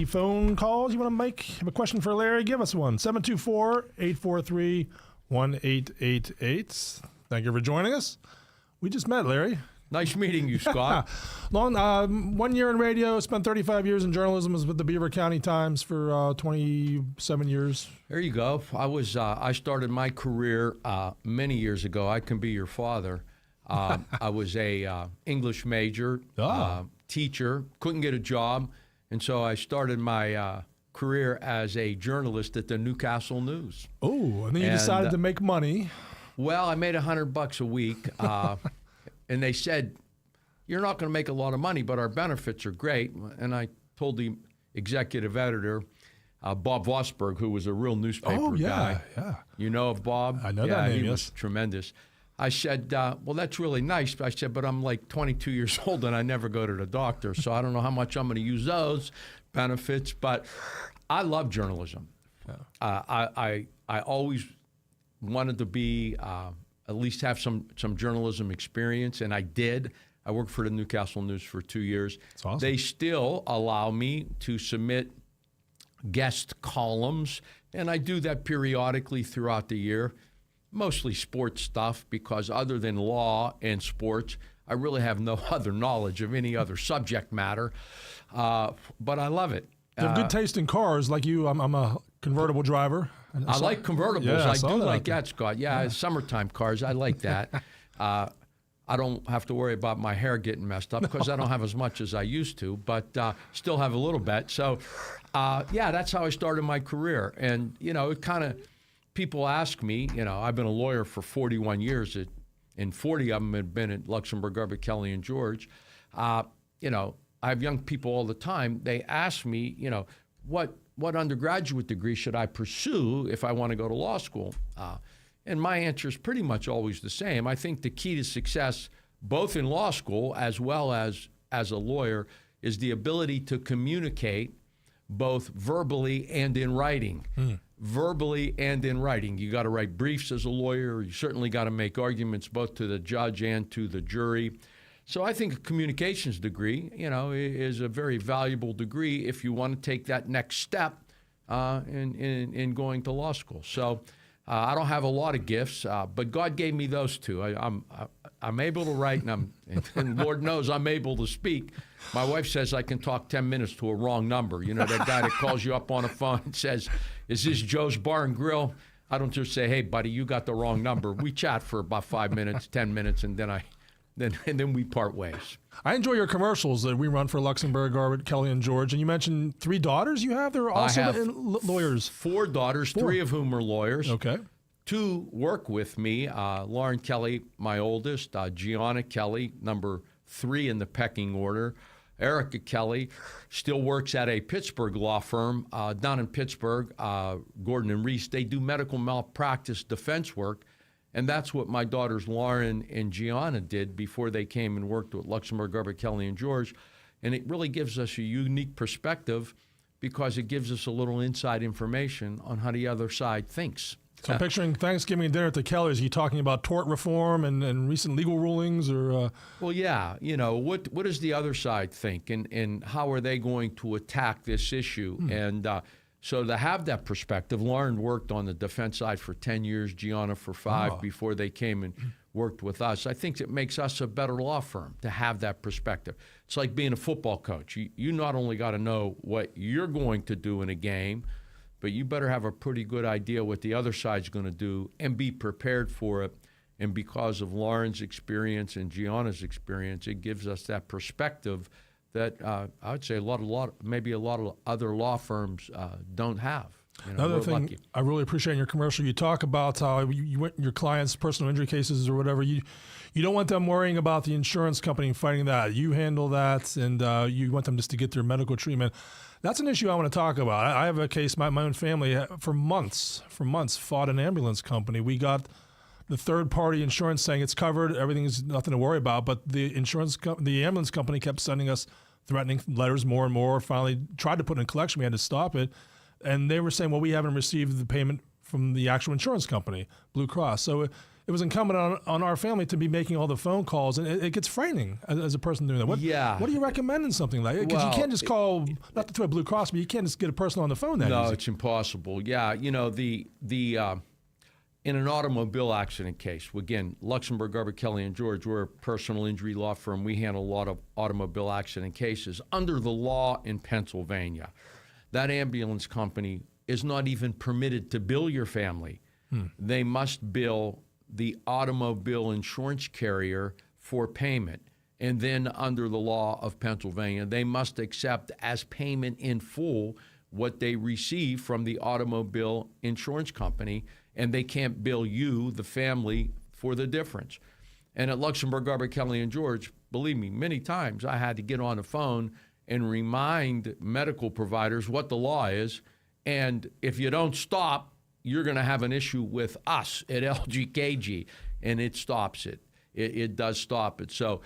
phone calls you want to make? Have a question for Larry? Give us one. 724-843-1888. Thank you for joining us. We just met, Larry. Nice meeting you, Scott. 1 year in radio, spent 35 years in journalism, was with the Beaver County Times for 27 years. There you go. I started my career many years ago. I can be your father. I was a English major, teacher, couldn't get a job, and so I started my career as a journalist at the Newcastle News. Oh, and then you decided to make money. Well, I made $100 a week. And they said, you're not going to make a lot of money, but our benefits are great. And I told the executive editor, Bob Vosberg, who was a real newspaper guy. Yeah. You know of Bob? I know that name, he was tremendous. I said, well, that's really nice. I said, but I'm like 22 years old and I never go to the doctor, so I don't know how much I'm going to use those benefits. But I love journalism. Yeah. I always wanted to be... at least have some journalism experience, and I did. I worked for the Newcastle News for 2 years. That's awesome. They still allow me to submit guest columns, and I do that periodically throughout the year, mostly sports stuff, because other than law and sports, I really have no other knowledge of any other subject matter, but I love it. You have good taste in cars, like you. I'm a convertible driver. I like convertibles. Yeah, I do like that, Scott. Yeah, summertime cars. I like that. I don't have to worry about my hair getting messed up because I don't have as much as I used to, but still have a little bit. So, that's how I started my career. And, it kind of, people ask me, I've been a lawyer for 41 years, and 40 of them have been at Luxembourg, Garbutt, Kelly, and George. I have young people all the time. They ask me, what undergraduate degree should I pursue if I want to go to law school? And my answer is pretty much always the same. I think the key to success, both in law school as well as a lawyer, is the ability to communicate both verbally and in writing. Verbally and in writing. You got to write briefs as a lawyer. You certainly got to make arguments both to the judge and to the jury. So I think a communications degree, is a very valuable degree if you want to take that next step in going to law school. So I don't have a lot of gifts, but God gave me those two. I'm able to write, and Lord knows I'm able to speak. My wife says I can talk 10 minutes to a wrong number. That guy that calls you up on a phone and says, "Is this Joe's Bar and Grill?" I don't just say, "Hey, buddy, you got the wrong number." We chat for about 5 minutes, 10 minutes, and then we part ways. I enjoy your commercials that we run for Luxembourg, Garbutt, Kelly, and George. And you mentioned 3 daughters you have? They're also lawyers. 4 daughters, 3 of whom are lawyers. Okay. 2 work with me. Lauren Kelly, my oldest. Gianna Kelly, number 3 in the pecking order. Erica Kelly still works at a Pittsburgh law firm down in Pittsburgh, Gordon and Reese. They do medical malpractice defense work. And that's what my daughters Lauren and Gianna did before they came and worked with Luxembourg, Garbutt, Kelly, and George. And it really gives us a unique perspective because it gives us a little inside information on how the other side thinks. So I'm picturing Thanksgiving dinner at the Kellys. Are you talking about tort reform and recent legal rulings? Or Well, yeah. What does the other side think? And how are they going to attack this issue? And so to have that perspective, Lauren worked on the defense side for 10 years, Gianna for 5 before they came and worked with us. I think it makes us a better law firm to have that perspective. It's like being a football coach. You not only got to know what you're going to do in a game, but you better have a pretty good idea what the other side's going to do and be prepared for it. And because of Lauren's experience and Gianna's experience, it gives us that perspective that I would say maybe a lot of other law firms don't have. Another thing lucky. I really appreciate in your commercial, you talk about how your clients' personal injury cases or whatever, you don't want them worrying about the insurance company fighting that. You handle that, and you want them just to get their medical treatment. That's an issue I want to talk about. I have a case, my own family, for months fought an ambulance company. We got the third-party insurance saying it's covered, everything is nothing to worry about, but the ambulance company kept sending us threatening letters more and more. Finally tried to put in collection. We had to stop it. And they were saying, well, we haven't received the payment from the actual insurance company, Blue Cross. So it was incumbent on our family to be making all the phone calls, and it gets frightening as a person doing that. What do you recommend in something like that? Because you can't just call, not to throw Blue Cross, but you can't just get a person on the phone that No, easy. it's impossible. Yeah, in an automobile accident case, again, Luxembourg, Garber, Kelly, and George, we're a personal injury law firm. We handle a lot of automobile accident cases. Under the law in Pennsylvania, that ambulance company is not even permitted to bill your family. They must bill the automobile insurance carrier for payment. And then under the law of Pennsylvania, they must accept as payment in full what they receive from the automobile insurance company, and they can't bill you, the family, for the difference. And at Luxembourg, Garber, Kelly, and George, believe me, many times I had to get on the phone and remind medical providers what the law is, and if you don't stop, you're going to have an issue with us at LGKG, and it stops it. It does stop it. So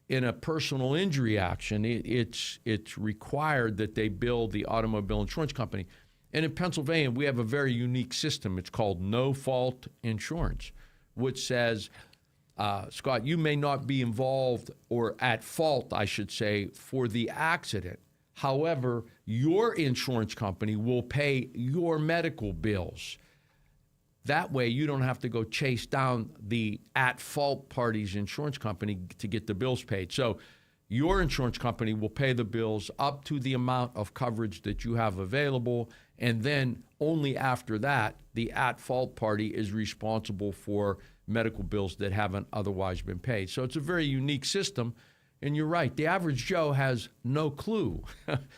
in a personal injury action, it's required that they bill the automobile insurance company. And in Pennsylvania, we have a very unique system. It's called no-fault insurance, which says, Scott, you may not be involved or at fault, I should say, for the accident. However, your insurance company will pay your medical bills. That way, you don't have to go chase down the at-fault party's insurance company to get the bills paid. So your insurance company will pay the bills up to the amount of coverage that you have available, and then only after that, the at-fault party is responsible for medical bills that haven't otherwise been paid. So it's a very unique system, and you're right. The average Joe has no clue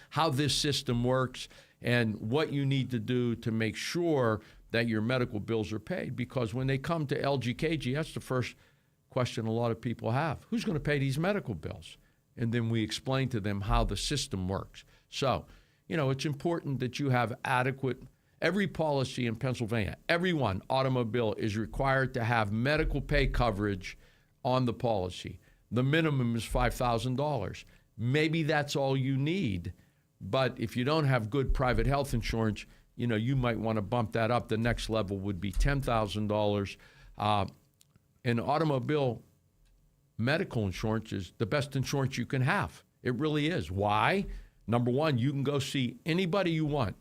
how this system works and what you need to do to make sure that your medical bills are paid, because when they come to LGKG, that's the first question a lot of people have. Who's going to pay these medical bills? And then we explain to them how the system works. So, it's important that you have adequate, every policy in Pennsylvania, everyone, automobile, is required to have medical pay coverage on the policy. The minimum is $5,000. Maybe that's all you need, but if you don't have good private health insurance, you might want to bump that up. The next level would be $10,000. And automobile medical insurance is the best insurance you can have. It really is. Why? Number one, you can go see anybody you want.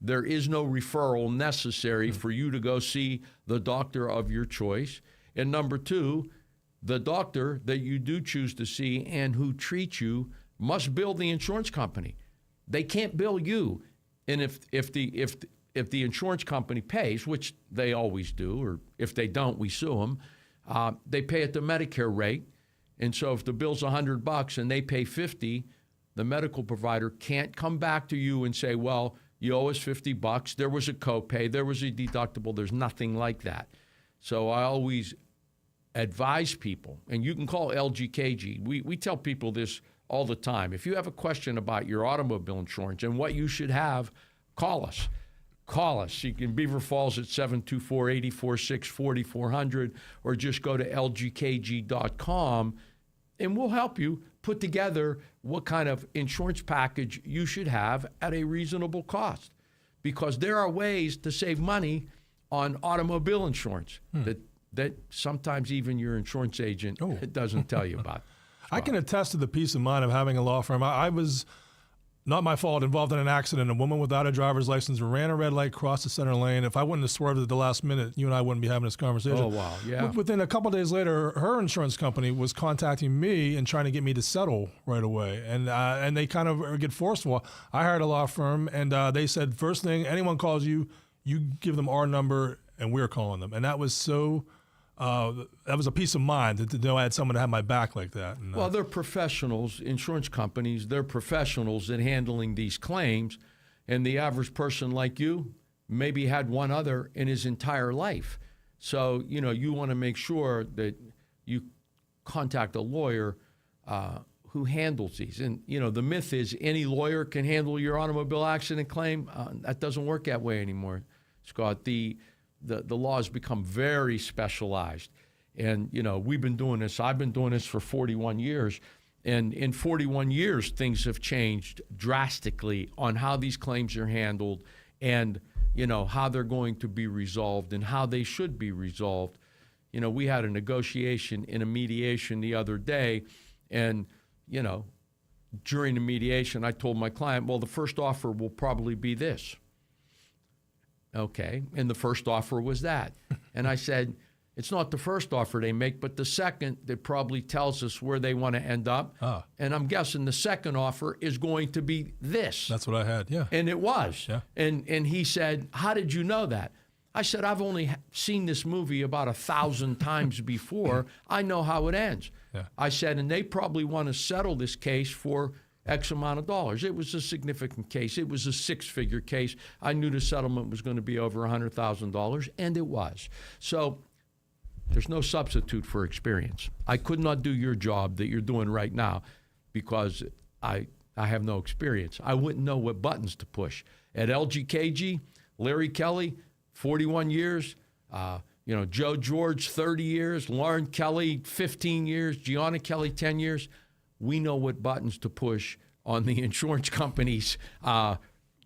There is no referral necessary for you to go see the doctor of your choice. And number two, the doctor that you do choose to see and who treats you must bill the insurance company. They can't bill you. And if the insurance company pays, which they always do, or if they don't, we sue them, they pay at the Medicare rate. And so if the bill's $100 and they pay $50, the medical provider can't come back to you and say, well, you owe us $50. There was a copay. There was a deductible. There's nothing like that. So I always advise people, and you can call LGKG. We tell people this all the time. If you have a question about your automobile insurance and what you should have, call us. Call us. You can Beaver Falls at 724-846-4400, or just go to lgkg.com, and we'll help you put together what kind of insurance package you should have at a reasonable cost. Because there are ways to save money on automobile insurance that sometimes even your insurance agent doesn't tell you about. I can attest to the peace of mind of having a law firm. I was, not my fault, involved in an accident. A woman without a driver's license ran a red light, crossed the center lane. If I wouldn't have swerved at the last minute, you and I wouldn't be having this conversation. Oh, wow, yeah. Within a couple of days later, her insurance company was contacting me and trying to get me to settle right away. And they kind of get forceful. I hired a law firm, and they said, first thing, anyone calls you, you give them our number, and we're calling them. And that was so... that was a peace of mind to know I had someone to have my back like that. And, well, they're professionals, insurance companies, they're professionals in handling these claims, and the average person like you maybe had one other in his entire life. So, you want to make sure that you contact a lawyer who handles these. And, the myth is any lawyer can handle your automobile accident claim. That doesn't work that way anymore, Scott. The law has become very specialized. And, we've been doing this. I've been doing this for 41 years. And in 41 years, things have changed drastically on how these claims are handled. And how they're going to be resolved and how they should be resolved. We had a negotiation in a mediation the other day, and, during the mediation, I told my client, well, the first offer will probably be this. Okay, and the first offer was that. And I said, it's not the first offer they make, but the second that probably tells us where they want to end up. And I'm guessing the second offer is going to be this. That's what I had, yeah. And it was. Yeah. And he said, how did you know that? I said, I've only seen this movie about 1,000 times before. I know how it ends. Yeah. I said, and they probably want to settle this case for X amount of dollars. It was a significant case. It was a six-figure case. I knew the settlement was going to be over $100,000, and it was. So there's no substitute for experience. I could not do your job that you're doing right now because I have no experience. I wouldn't know what buttons to push. At LGKG, Larry Kelly, 41 years. Joe George, 30 years. Lauren Kelly, 15 years. Gianna Kelly, 10 years. We know what buttons to push on the insurance company's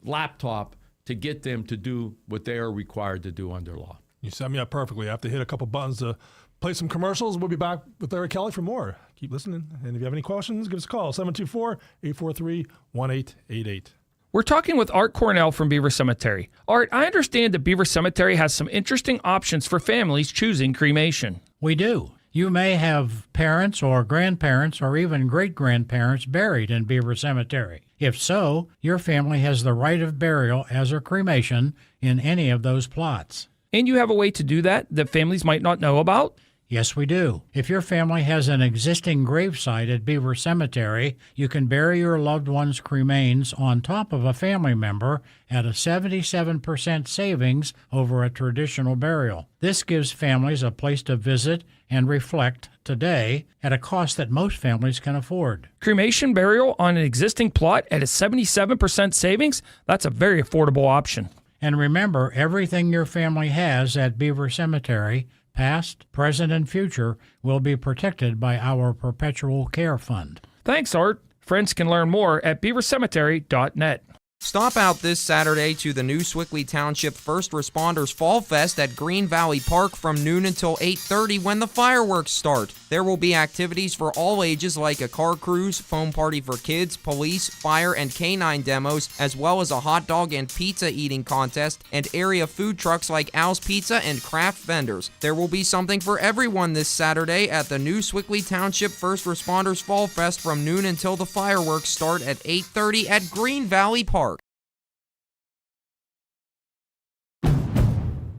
laptop to get them to do what they are required to do under law. You set me up perfectly. I have to hit a couple buttons to play some commercials. We'll be back with Larry Kelly for more. Keep listening. And if you have any questions, give us a call, 724-843-1888. We're talking with Art Cornell from Beaver Cemetery. Art, I understand that Beaver Cemetery has some interesting options for families choosing cremation. We do. You may have parents or grandparents or even great-grandparents buried in Beaver Cemetery. If so, your family has the right of burial as a cremation in any of those plots. And you have a way to do that families might not know about? Yes, we do. If your family has an existing gravesite at Beaver Cemetery, you can bury your loved one's cremains on top of a family member at a 77% savings over a traditional burial. This gives families a place to visit and reflect today at a cost that most families can afford. Cremation burial on an existing plot at a 77% savings? That's a very affordable option. And remember, everything your family has at Beaver Cemetery, past, present, and future, will be protected by our Perpetual Care Fund. Thanks, Art. Friends can learn more at beavercemetery.net. Stop out this Saturday to the New Swickley Township First Responders Fall Fest at Green Valley Park from noon until 8:30 when the fireworks start. There will be activities for all ages like a car cruise, foam party for kids, police, fire, and canine demos, as well as a hot dog and pizza eating contest and area food trucks like Al's Pizza and craft vendors. There will be something for everyone this Saturday at the New Swickley Township First Responders Fall Fest from noon until the fireworks start at 8:30 at Green Valley Park.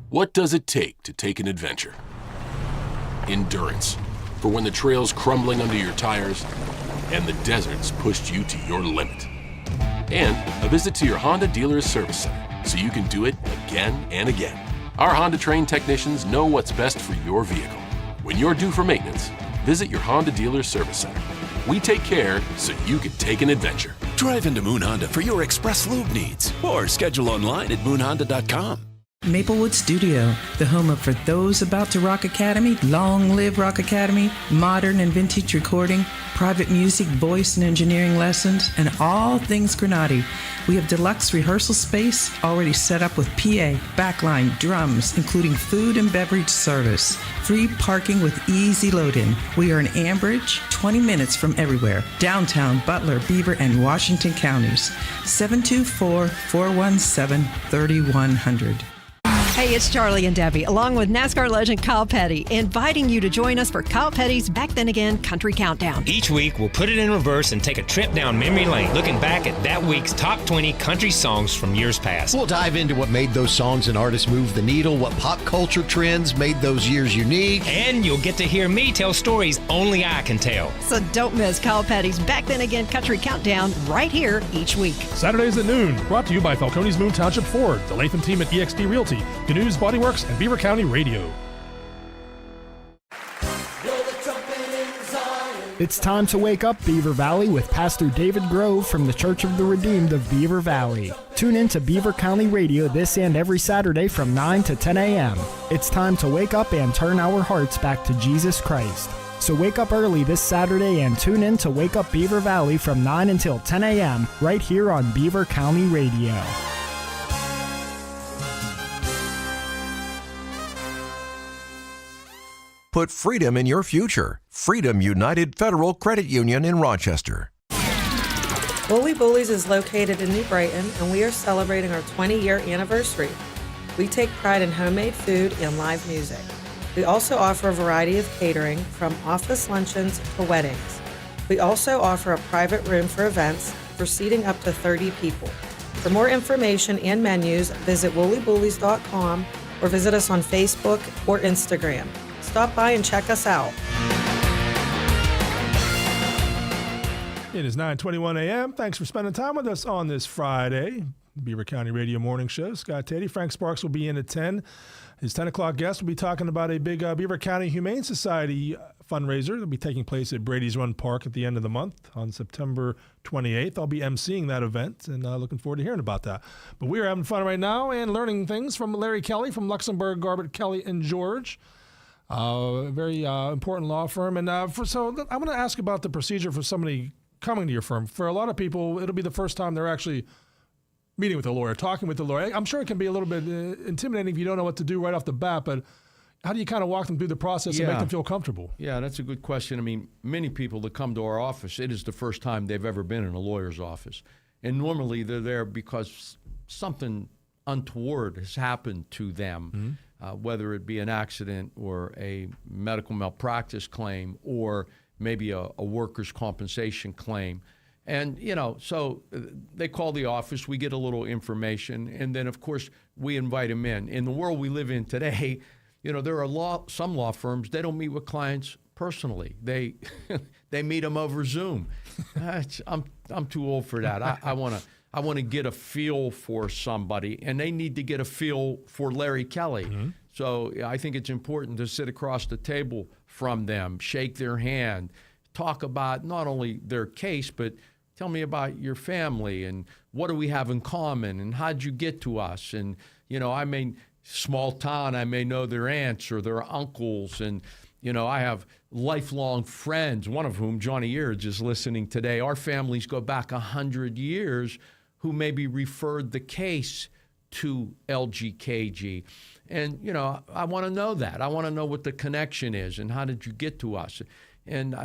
What does it take to take an adventure? Endurance, for when the trail's crumbling under your tires and the desert's pushed you to your limit. And a visit to your Honda dealer's service center so you can do it again and again. Our Honda trained technicians know what's best for your vehicle. When you're due for maintenance, visit your Honda dealer's service center. We take care so you can take an adventure. Drive into Moon Honda for your express lube needs or schedule online at moonhonda.com. Maplewood Studio, the home of For Those About to Rock Academy, Long Live Rock Academy, modern and vintage recording, private music, voice and engineering lessons, and all things Granati. We have deluxe rehearsal space already set up with PA, backline, drums, including food and beverage service. Free parking with easy load-in. We are in Ambridge, 20 minutes from everywhere. Downtown, Butler, Beaver, and Washington counties. 724-417-3100. Hey, it's Charlie and Debbie, along with NASCAR legend Kyle Petty, inviting you to join us for Kyle Petty's Back Then Again Country Countdown. Each week, we'll put it in reverse and take a trip down memory lane, looking back at that week's top 20 country songs from years past. We'll dive into what made those songs and artists move the needle, what pop culture trends made those years unique. And you'll get to hear me tell stories only I can tell. So don't miss Kyle Petty's Back Then Again Country Countdown right here each week. Saturdays at noon, brought to you by Falcone's Moon Township Ford, the Latham team at EXD Realty, Canoes Body Works, and Beaver County Radio. It's time to wake up, Beaver Valley, with Pastor David Grove from the Church of the Redeemed of Beaver Valley. Tune in to Beaver County Radio this and every Saturday from 9 to 10 a.m. It's time to wake up and turn our hearts back to Jesus Christ. So wake up early this Saturday and tune in to Wake Up Beaver Valley from 9 until 10 a.m. right here on Beaver County Radio. Put freedom in your future. Freedom United Federal Credit Union in Rochester. Wooly Bullies is located in New Brighton, and we are celebrating our 20-year anniversary. We take pride in homemade food and live music. We also offer a variety of catering, from office luncheons to weddings. We also offer a private room for events for seating up to 30 people. For more information and menus, visit woolybullies.com or visit us on Facebook or Instagram. Stop by and check us out. It is 9:21 a.m. Thanks for spending time with us on this Friday. Beaver County Radio Morning Show. Scott Teddy. Frank Sparks will be in at 10. His 10 o'clock guest will be talking about a big Beaver County Humane Society fundraiser that will be taking place at Brady's Run Park at the end of the month on September 28th. I'll be emceeing that event and looking forward to hearing about that. But we are having fun right now and learning things from Larry Kelly from Luxembourg, Garbett, Kelly, and George. A very important law firm. And so I want to ask about the procedure for somebody coming to your firm. For a lot of people, it'll be the first time they're actually meeting with a lawyer, talking with a lawyer. I'm sure it can be a little bit intimidating if you don't know what to do right off the bat, but how do you kind of walk them through the process and make them feel comfortable? Yeah, that's a good question. I mean, many people that come to our office, it is the first time they've ever been in a lawyer's office. And normally they're there because something untoward has happened to them, whether it be an accident or a medical malpractice claim or maybe a workers' compensation claim. And, so they call the office, we get a little information, and then, of course, we invite them in. In the world we live in today, there are some law firms, they don't meet with clients personally. They meet them over Zoom. I'm too old for that. I want to get a feel for somebody, and they need to get a feel for Larry Kelly. Mm-hmm. So I think it's important to sit across the table from them, shake their hand, talk about not only their case, but tell me about your family and what do we have in common and how'd you get to us? And, small town, I may know their aunts or their uncles. And, I have lifelong friends, one of whom, Johnny Eards, is listening today. Our families go back 100 years who maybe referred the case to LGKG. And, I want to know that. I want to know what the connection is and how did you get to us? And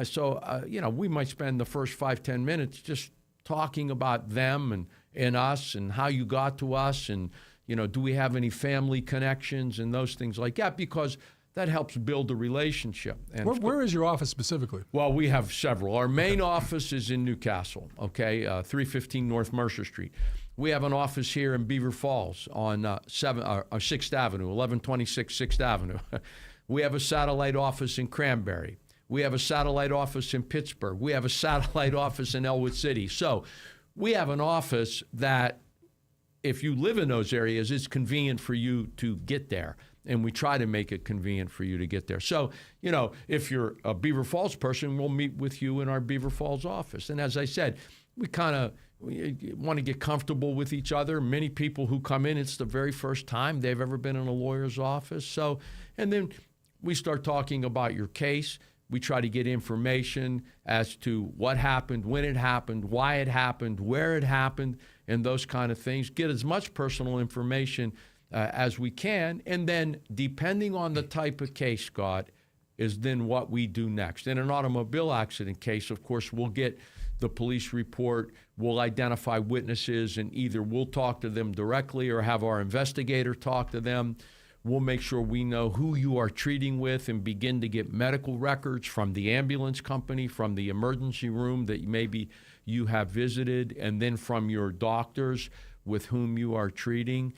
we might spend the first 5-10 minutes just talking about them and us and how you got to us and, do we have any family connections and those things like that, because that helps build a relationship. And where is your office specifically? Well, we have several. Our main office is in Newcastle, 315 North Mercer Street. We have an office here in Beaver Falls on 6th Avenue, 1126 6th Avenue. We have a satellite office in Cranberry. We have a satellite office in Pittsburgh. We have a satellite office in Elwood City. So we have an office that, if you live in those areas, it's convenient for you to get there. And we try to make it convenient for you to get there. So, if you're a Beaver Falls person, we'll meet with you in our Beaver Falls office. And as I said, we want to get comfortable with each other. Many people who come in, it's the very first time they've ever been in a lawyer's office. So, and then we start talking about your case. We try to get information as to what happened, when it happened, why it happened, where it happened, and those kind of things. Get as much personal information as we can. And then, depending on the type of case, Scott, is then what we do next. In an automobile accident case, of course, we'll get the police report, we'll identify witnesses, and either we'll talk to them directly or have our investigator talk to them. We'll make sure we know who you are treating with and begin to get medical records from the ambulance company, from the emergency room that maybe you have visited, and then from your doctors with whom you are treating.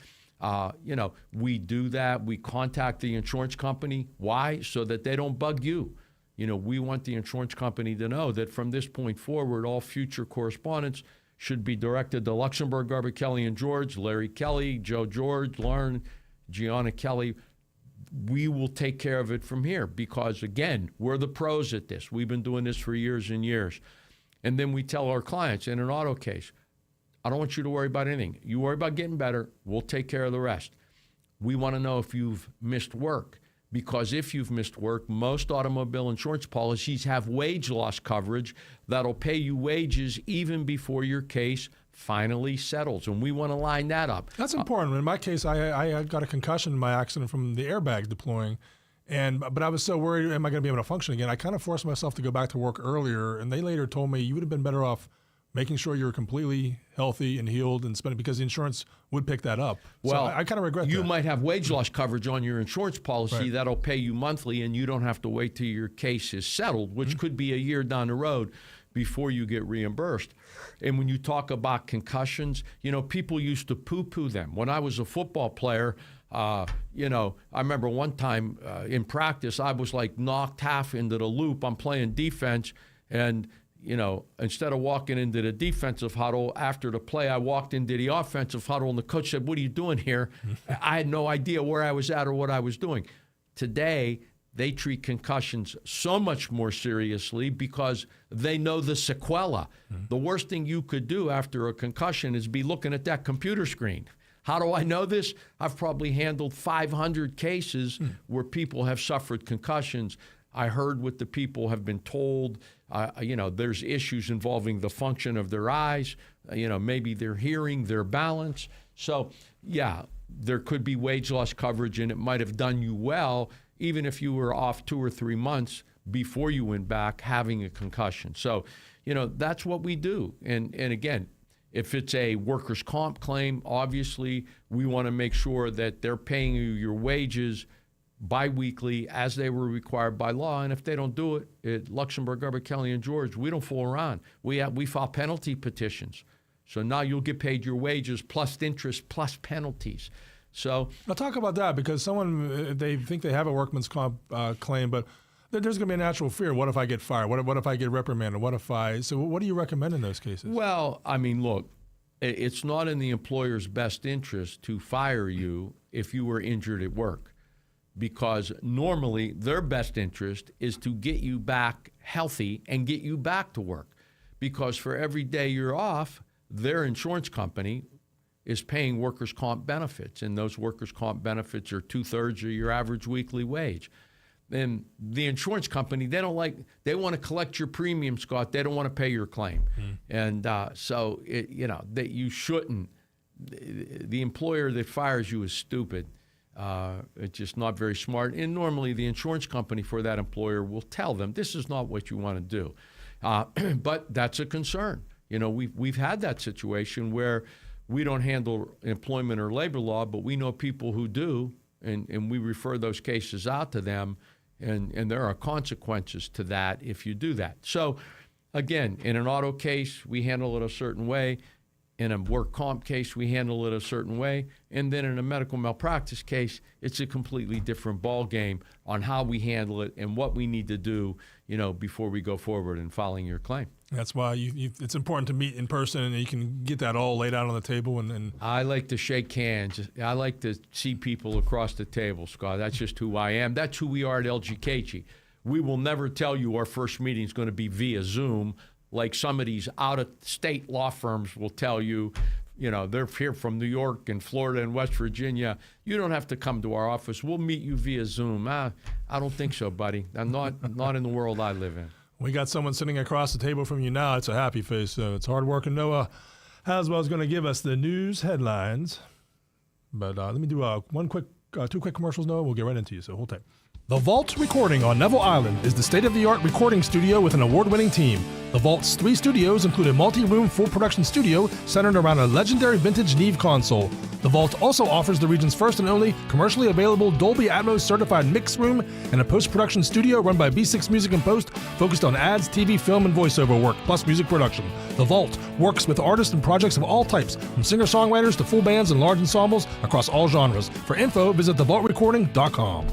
We do that. We contact the insurance company. Why? So that they don't bug you. We want the insurance company to know that from this point forward, all future correspondence should be directed to Luxembourg, Garbett, Kelly, and George, Larry Kelly, Joe George, Lauren, Gianna Kelly. We will take care of it from here because, again, we're the pros at this. We've been doing this for years and years. And then we tell our clients in an auto case, I don't want you to worry about anything. You worry about getting better. We'll take care of the rest. We want to know if you've missed work, because if you've missed work, most automobile insurance policies have wage loss coverage that'll pay you wages even before your case finally settles, and we want to line that up. That's important. In my case, I got a concussion in my accident from the airbag deploying, But I was so worried, am I going to be able to function again? I kind of forced myself to go back to work earlier, and they later told me you would have been better off making sure you're completely healthy and healed and spending, because the insurance would pick that up. Well, so I kind of regret that. You might have wage loss coverage on your insurance policy Right. that'll pay you monthly, and you don't have to wait till your case is settled, which could be a year down the road before you get reimbursed. And when you talk about concussions, people used to poo-poo them. When I was a football player, I remember one time in practice, I was like knocked half into the loop. I'm playing defense, and instead of walking into the defensive huddle after the play, I walked into the offensive huddle, and the coach said, "What are you doing here?" I had no idea where I was at or what I was doing. Today, they treat concussions so much more seriously because they know the sequela. The worst thing you could do after a concussion is be looking at that computer screen. How do I know this? I've probably handled 500 cases where people have suffered concussions. I heard what the people have been told. There's issues involving the function of their eyes, maybe their hearing, their balance. So, yeah, there could be wage loss coverage, and it might have done you well, even if you were off 2 or 3 months before you went back having a concussion. So, that's what we do. And again, if it's a workers' comp claim, obviously we want to make sure that they're paying you your wages biweekly as they were required by law. And if they don't do it, at Luxembourg, Garber, Kelly, and George, we don't fool around. We file penalty petitions. So now you'll get paid your wages plus interest plus penalties. So now talk about that, because someone, they think they have a workman's comp claim, but there's going to be a natural fear. What if I get fired? What if I get reprimanded? So what do you recommend in those cases? Well, I mean, look, it's not in the employer's best interest to fire you if you were injured at work, because normally their best interest is to get you back healthy and get you back to work, because for every day you're off, their insurance company is paying workers' comp benefits, and those workers' comp benefits are 2/3 of your average weekly wage. And the insurance company, they want to collect your premium, Scott. They don't want to pay your claim. And so, that you shouldn't. The employer that fires you is stupid. It's just not very smart. And normally the insurance company for that employer will tell them, this is not what you want to do. But that's a concern. We've had that situation where we don't handle employment or labor law, but we know people who do, and we refer those cases out to them. And there are consequences to that if you do that. So, again, in an auto case, we handle it a certain way. In a work comp case, we handle it a certain way. And then in a medical malpractice case, it's a completely different ballgame on how we handle it and what we need to do, before we go forward in filing your claim. That's why it's important to meet in person, and you can get that all laid out on the table. And I like to shake hands. I like to see people across the table, Scott. That's just who I am. That's who we are at LGKG. We will never tell you our first meeting is going to be via Zoom, like some of these out-of-state law firms will tell you. They're here from New York and Florida and West Virginia. You don't have to come to our office. We'll meet you via Zoom. I don't think so, buddy. I'm not in the world I live in. We got someone sitting across the table from you now. It's a happy face. So it's hard work. And Noah Haswell is going to give us the news headlines. But let me do two quick commercials, Noah. We'll get right into you. So hold tight. The Vault Recording on Neville Island is the state-of-the-art recording studio with an award-winning team. The Vault's 3 studios include a multi-room full production studio centered around a legendary vintage Neve console. The Vault also offers the region's first and only commercially available Dolby Atmos certified mix room and a post-production studio run by B6 Music and Post focused on ads, TV, film, and voiceover work, plus music production. The Vault works with artists and projects of all types, from singer-songwriters to full bands and large ensembles across all genres. For info, visit thevaultrecording.com.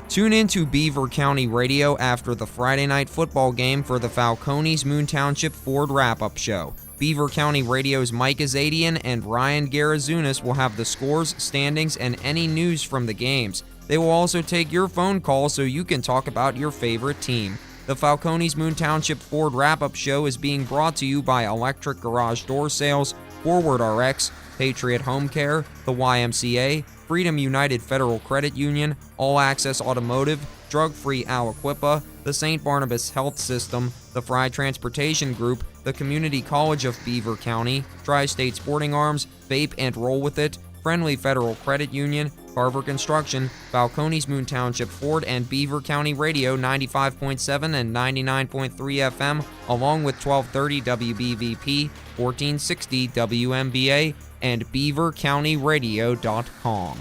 Tune in to Beaver County Radio after the Friday night football game for the Falcones Moon Township Ford Wrap-Up Show. Beaver County Radio's Mike Azadian and Ryan Garazunas will have the scores, standings, and any news from the games. They will also take your phone calls so you can talk about your favorite team. The Falcones Moon Township Ford Wrap-Up Show is being brought to you by Electric Garage Door Sales, Forward RX, Patriot Home Care, the YMCA, Freedom United Federal Credit Union, All Access Automotive, Drug Free Aliquippa, the St. Barnabas Health System, the Fry Transportation Group, the Community College of Beaver County, Tri-State Sporting Arms, Vape and Roll With It, Friendly Federal Credit Union, Carver Construction, Falcones Moon Township Ford, and Beaver County Radio 95.7 and 99.3 FM, along with 1230 WBVP, 1460 WMBA, and beavercountyradio.com.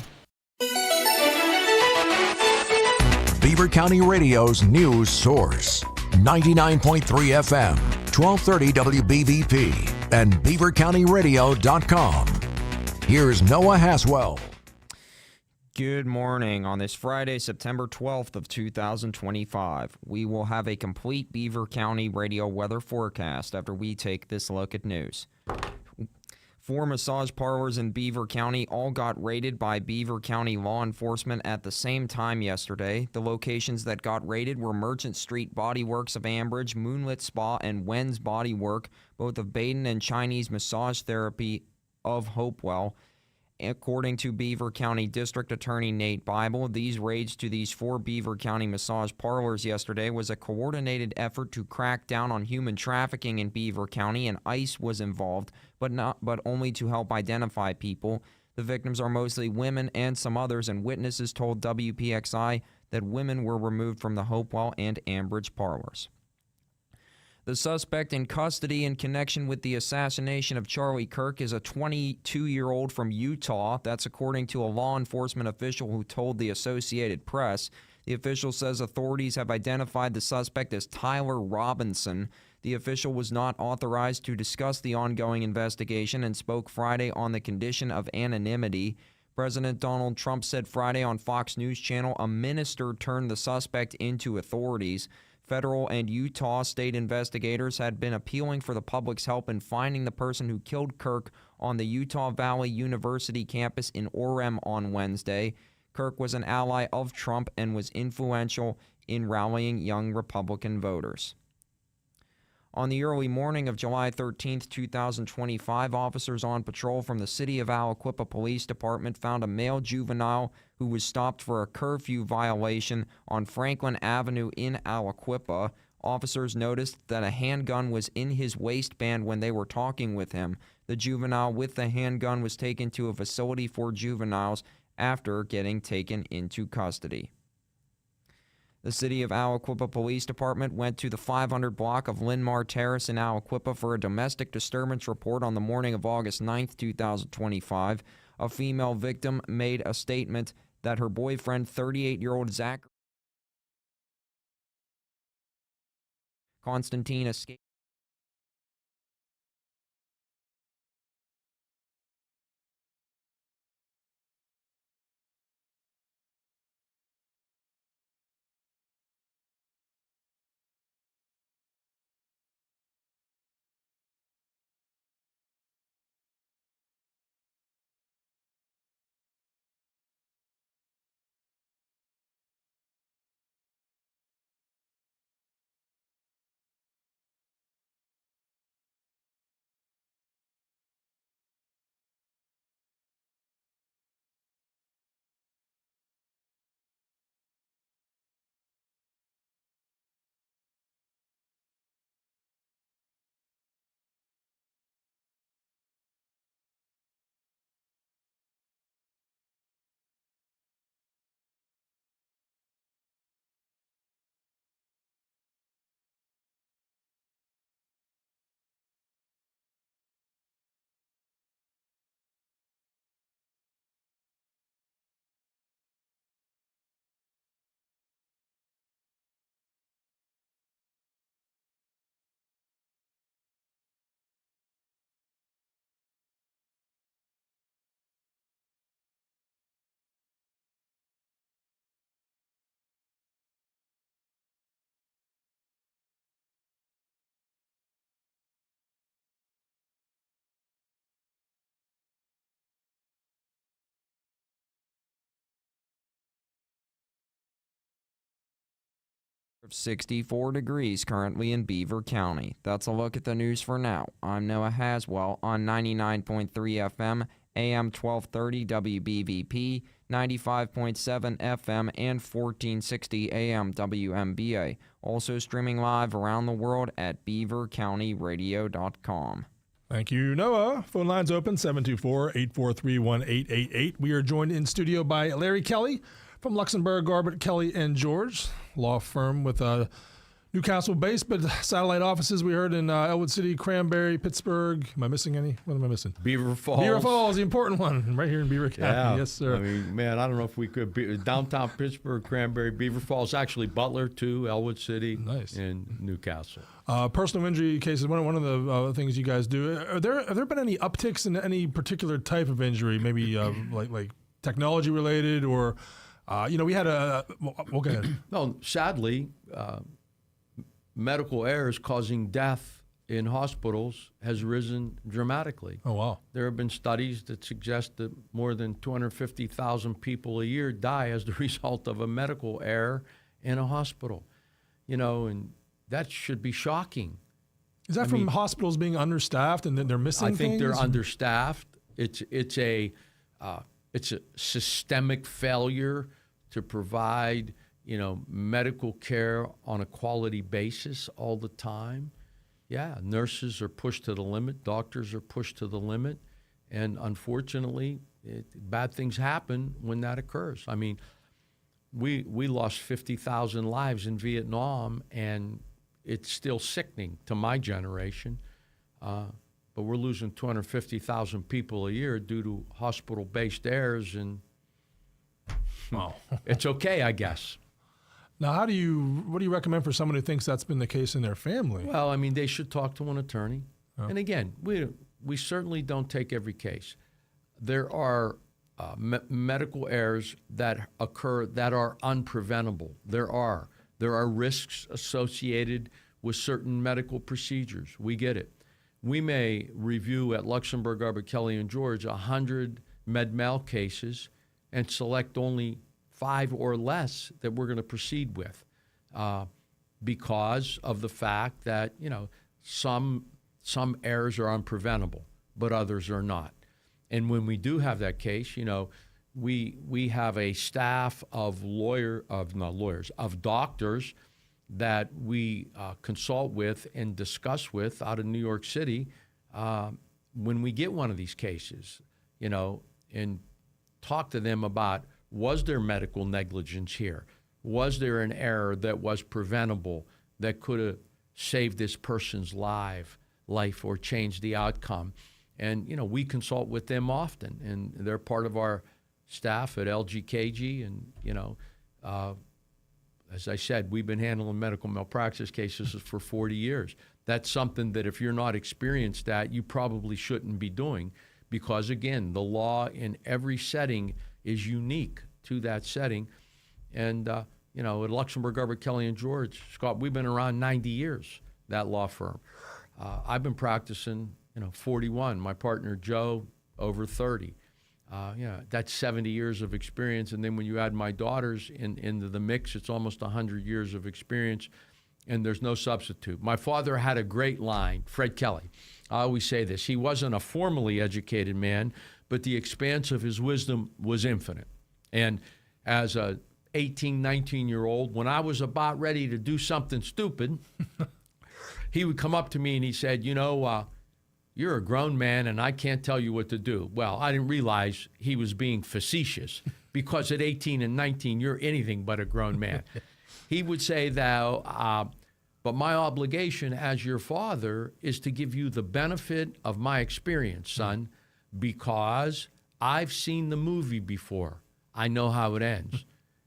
Beaver County Radio's news source. 99.3 FM, 1230 WBVP, and beavercountyradio.com. Here's Noah Haswell. Good morning. On this Friday, September 12th of 2025, we will have a complete Beaver County radio weather forecast after we take this look at news. 4 massage parlors in Beaver County all got raided by Beaver County law enforcement at the same time yesterday. The locations that got raided were Merchant Street Body Works of Ambridge, Moonlit Spa, and Wen's Body Work, both of Baden and Chinese Massage Therapy of Hopewell. According to Beaver County District Attorney Nate Bible, these raids to these 4 Beaver County massage parlors yesterday was a coordinated effort to crack down on human trafficking in Beaver County, and ICE was involved, but only to help identify people. The victims are mostly women and some others, and witnesses told WPXI that women were removed from the Hopewell and Ambridge parlors. The suspect in custody in connection with the assassination of Charlie Kirk is a 22-year-old from Utah. That's according to a law enforcement official who told the Associated Press. The official says authorities have identified the suspect as Tyler Robinson. The official was not authorized to discuss the ongoing investigation and spoke Friday on the condition of anonymity. President Donald Trump said Friday on Fox News Channel a minister turned the suspect into authorities. Federal and Utah state investigators had been appealing for the public's help in finding the person who killed Kirk on the Utah Valley University campus in Orem on Wednesday. Kirk was an ally of Trump and was influential in rallying young Republican voters. On the early morning of July 13, 2025, officers on patrol from the City of Aliquippa Police Department found a male juvenile who was stopped for a curfew violation on Franklin Avenue in Aliquippa. Officers noticed that a handgun was in his waistband when they were talking with him. The juvenile with the handgun was taken to a facility for juveniles after getting taken into custody. The City of Aliquippa Police Department went to the 500 block of Linmar Terrace in Aliquippa for a domestic disturbance report on the morning of August 9, 2025. A female victim made a statement that her boyfriend, 38-year-old Zach Constantine, escaped. Of 64 degrees currently in Beaver County. That's a look at the news for now. I'm Noah Haswell on 99.3 FM, AM 1230 WBVP, 95.7 FM, and 1460 AM WMBA. Also streaming live around the world at beavercountyradio.com. Thank you, Noah. Phone lines open, 724-843-1888. We are joined in studio by Larry Kelly from Luxembourg, Garbett, Kelly & George, law firm with Newcastle-based, but satellite offices we heard in Elwood City, Cranberry, Pittsburgh. Am I missing any? What am I missing? Beaver Falls. Beaver Falls, the important one, right here in Beaver County. Yeah. Yes, sir. I mean, man, I don't know if we could be downtown Pittsburgh, Cranberry, Beaver Falls, actually Butler too, Elwood City, nice, and Newcastle. Personal injury cases. One of the things you guys do. Have there been any upticks in any particular type of injury? Maybe like technology related, or we had a. Well, go ahead. No, sadly. Medical errors causing death in hospitals has risen dramatically. Oh, wow. There have been studies that suggest that more than 250,000 people a year die as the result of a medical error in a hospital. And that should be shocking. Is that from hospitals being understaffed and then they're missing things? I think they're understaffed. It's a systemic failure to provide medical care on a quality basis all the time. Yeah, nurses are pushed to the limit, doctors are pushed to the limit, and unfortunately, bad things happen when that occurs. I mean, we lost 50,000 lives in Vietnam, and it's still sickening to my generation. But we're losing 250,000 people a year due to hospital-based errors, and wow. It's okay, I guess. Now, what do you recommend for someone who thinks that's been the case in their family? Well, I mean, they should talk to an attorney. Oh. And again, we certainly don't take every case. There are medical errors that occur that are unpreventable. There are risks associated with certain medical procedures. We get it. We may review at Luxembourg, Garbett, Kelly & George 100 med-mal cases and select only 5 or less that we're going to proceed with because of the fact that, some errors are unpreventable, but others are not. And when we do have that case, we have a staff of doctors that we consult with and discuss with out of New York City when we get one of these cases, and talk to them about, was there medical negligence here? Was there an error that was preventable that could have saved this person's life or changed the outcome? And, we consult with them often, and they're part of our staff at LGKG. And, as I said, we've been handling medical malpractice cases for 40 years. That's something that if you're not experienced at, you probably shouldn't be doing because, again, the law in every setting is unique to that setting. And, at Luxembourg, Garbett, Kelly & George, Scott, we've been around 90 years, that law firm. I've been practicing, 41. My partner, Joe, over 30. That's 70 years of experience. And then when you add my daughters into the mix, it's almost 100 years of experience, and there's no substitute. My father had a great line, Fred Kelly. I always say this. He wasn't a formally educated man, but the expanse of his wisdom was infinite. And as a 18, 19-year-old, when I was about ready to do something stupid, he would come up to me and he said, you're a grown man and I can't tell you what to do. Well, I didn't realize he was being facetious because at 18 and 19, you're anything but a grown man. He would say that, but my obligation as your father is to give you the benefit of my experience, son, because I've seen the movie before. I know how it ends.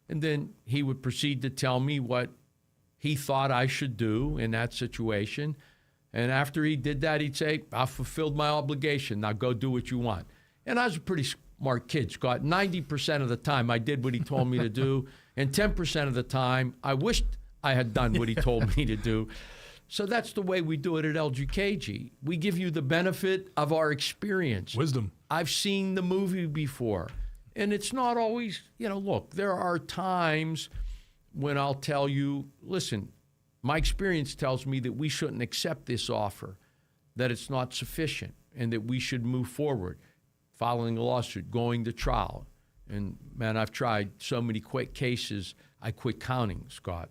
And then he would proceed to tell me what he thought I should do in that situation. And after he did that, he'd say, I fulfilled my obligation. Now go do what you want. And I was a pretty smart kid, Scott. 90% of the time I did what he told me to do. And 10% of the time I wished I had done what he told me to do. So that's the way we do it at LGKG. We give you the benefit of our experience. Wisdom. I've seen the movie before. And it's not always, look, there are times when I'll tell you, listen, my experience tells me that we shouldn't accept this offer, that it's not sufficient, and that we should move forward, filing a lawsuit, going to trial. And, man, I've tried so many cases, I quit counting, Scott.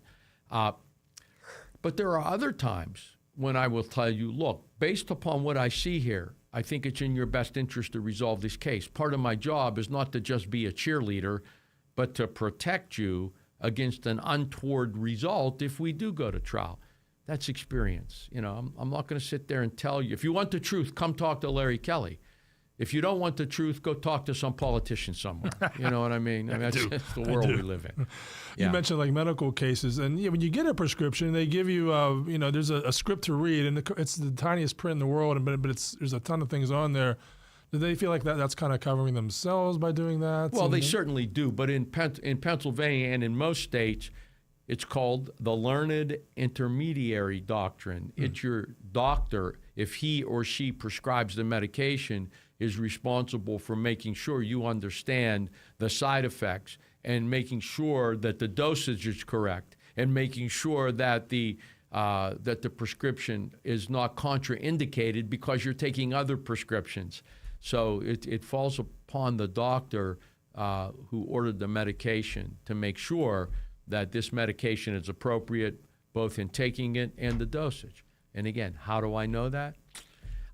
But there are other times when I will tell you, look, based upon what I see here, I think it's in your best interest to resolve this case. Part of my job is not to just be a cheerleader, but to protect you against an untoward result if we do go to trial. That's experience. You know, I'm not going to sit there and tell you, if you want the truth, come talk to Larry Kelly. If you don't want the truth, go talk to some politician somewhere. You know what I mean? I mean, that's the world we live in. You mentioned like medical cases, and when you get a prescription, they give you, there's a script to read, and it's the tiniest print in the world, but there's a ton of things on there. Do they feel like that's kind of covering themselves by doing that? Well, they certainly do, but in Pennsylvania and in most states, it's called the learned intermediary doctrine. It's your doctor, if he or she prescribes the medication, is responsible for making sure you understand the side effects and making sure that the dosage is correct and making sure that the prescription is not contraindicated because you're taking other prescriptions. So it falls upon the doctor who ordered the medication to make sure that this medication is appropriate both in taking it and the dosage. And again, how do I know that?